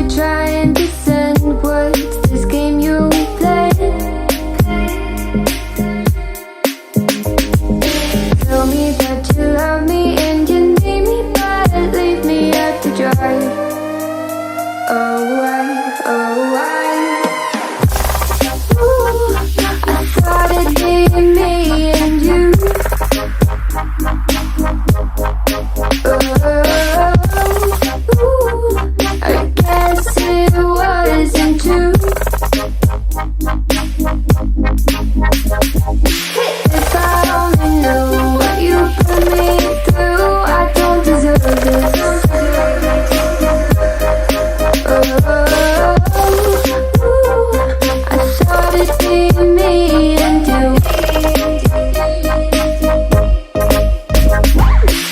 you're trying to send. What's this game you play? Tell me that you love me and you need me, but leave me out to dry. Oh why, oh why? Ooh, I thought it'd be me and you. I guess it wasn't true. If I only knew what you put me through, I don't deserve this. I thought it'd be me and you.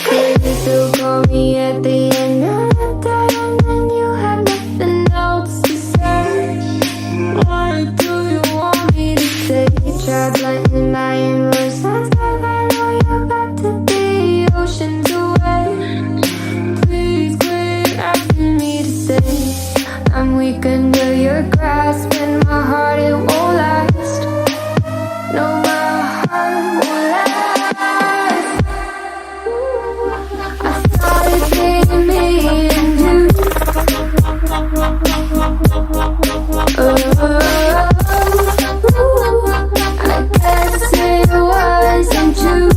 Could you still call me at the end of the day and then you have nothing else to say? What do you want me to say? Try blending my inwards, that's like I know you're about to be oceans away. Please quit asking me to stay. I'm weak under your grasp and my heart, it won't last. No, my heart won't last. I thought it'd be me and you. I guess it wasn't true.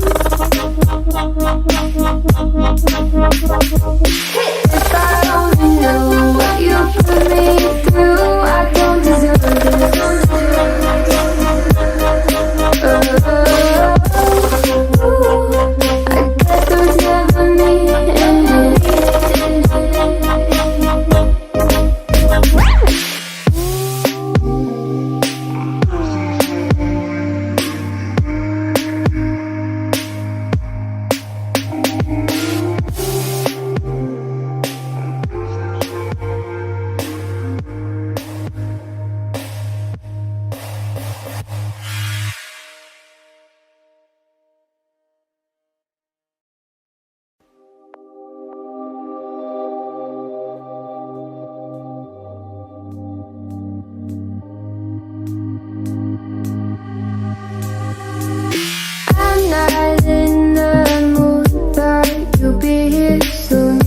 If I only knew what you put me through, I don't deserve this. I guess there was never me in it. I'm not in the mood, but you'll be here soon.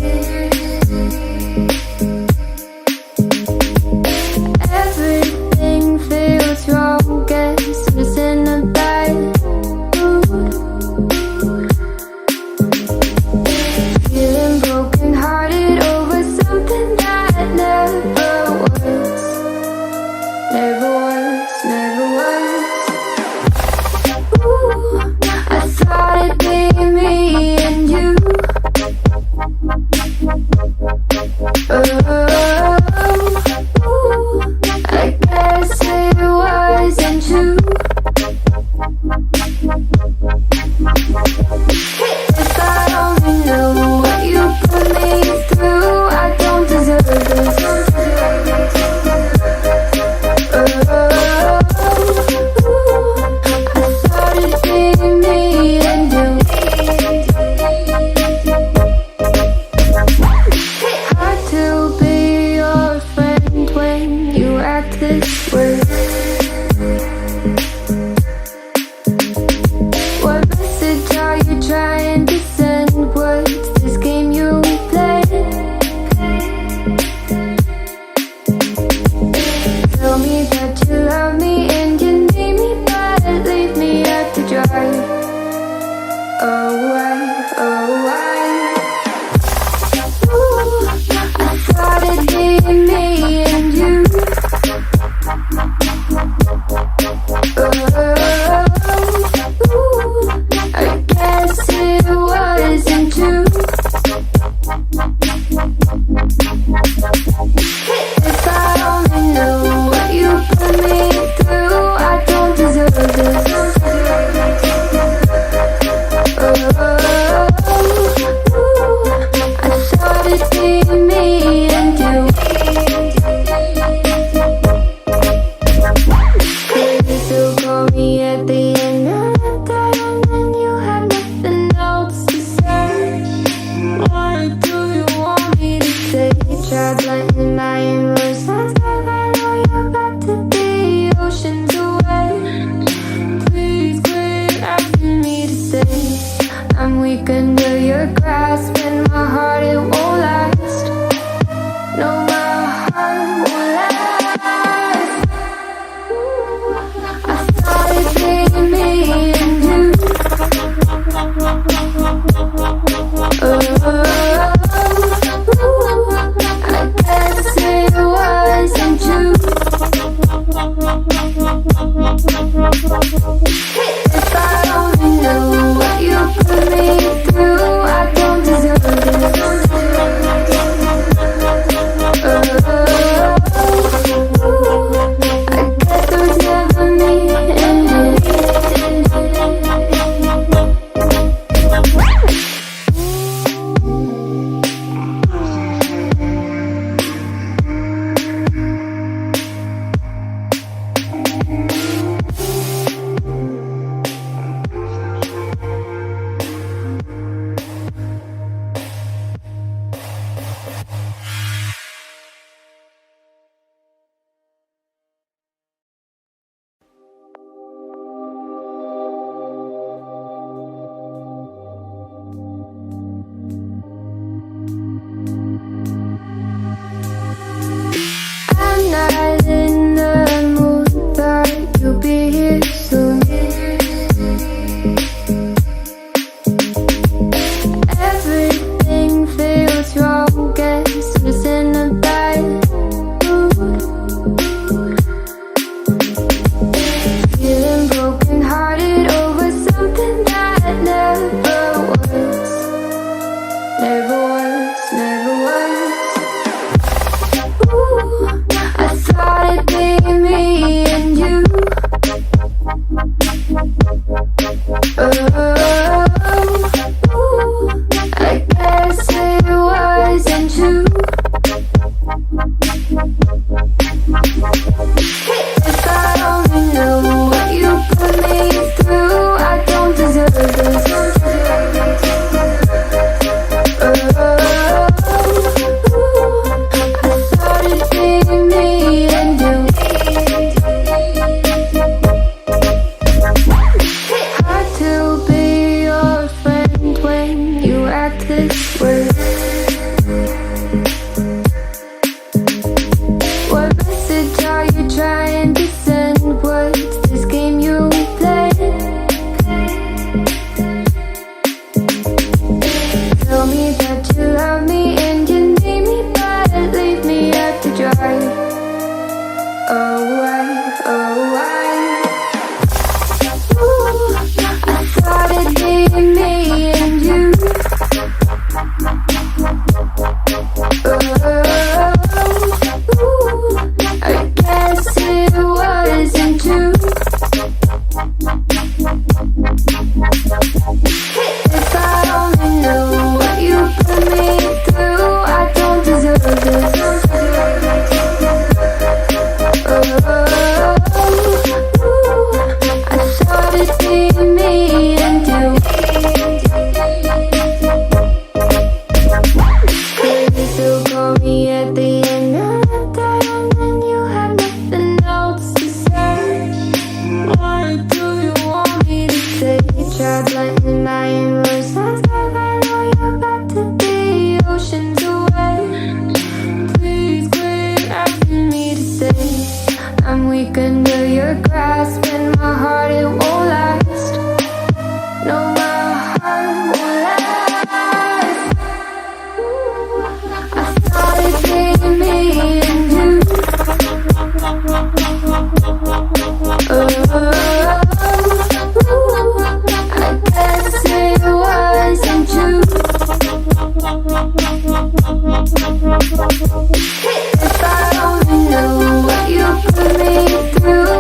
Everything feels wrong, guess I'm just in a bad mood. Feeling broken hearted over something that never was. Never was, never was. Ooh, I thought it'd be me and you. I guess it wasn't true. If I only knew what you put me through, I don't deserve this. I thought it'd be me and you. Hard to be your friend when you act this way. What message are you trying to send? What's this game you play? Tell me that you love me and you need me, but leave me out to dry. Oh why, oh why? Ooh, I thought it'd be me and you. I I guess it wasn't true. If I only knew what you put me through, I don't deserve this. I guess there was never me in it. I'm not in the mood, but you'll be here soon. Everything feels wrong, guess I'm just in a bad mood. Feeling broken hearted over something that never was. Never was, never was. Ooh, I thought it'd be me and you. Ooh, I guess it wasn't true. If I only knew what you put me through, I don't deserve this. I thought it'd be me and you. Hard to be your friend when you act this way. What message are you trying to send? What's this game you play? Tell me that you love me and you need me, but leave me out to dry. Oh, why? Ooh, I thought it'd be me and you. Ooh, I guess it wasn't true. If I only knew what you put me through, I don't deserve this. I thought it'd be me and you. Could you still call me at the end of the day, and then you have nothing else to say? Why do you want me to stay? Try blending my inverse lines, but I know you're about to be oceans away. Please quit asking me to stay. I'm weak under your grasp, and my heart, it won't last. No, my heart won't last. I thought it'd be me and you. I guess it wasn't true. If I only knew what you put me through,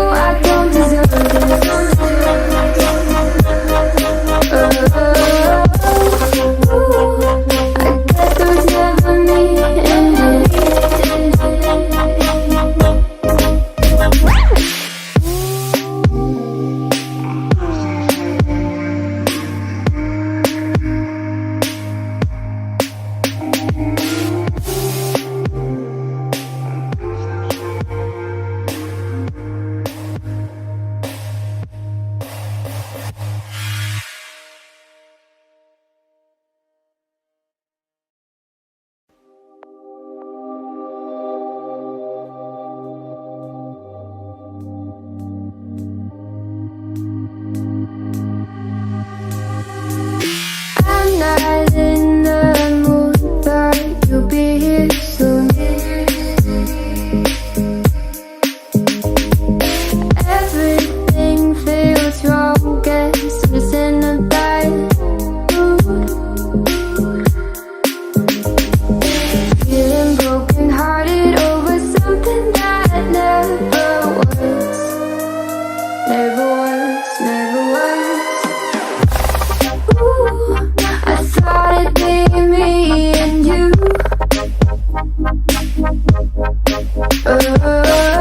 Oh,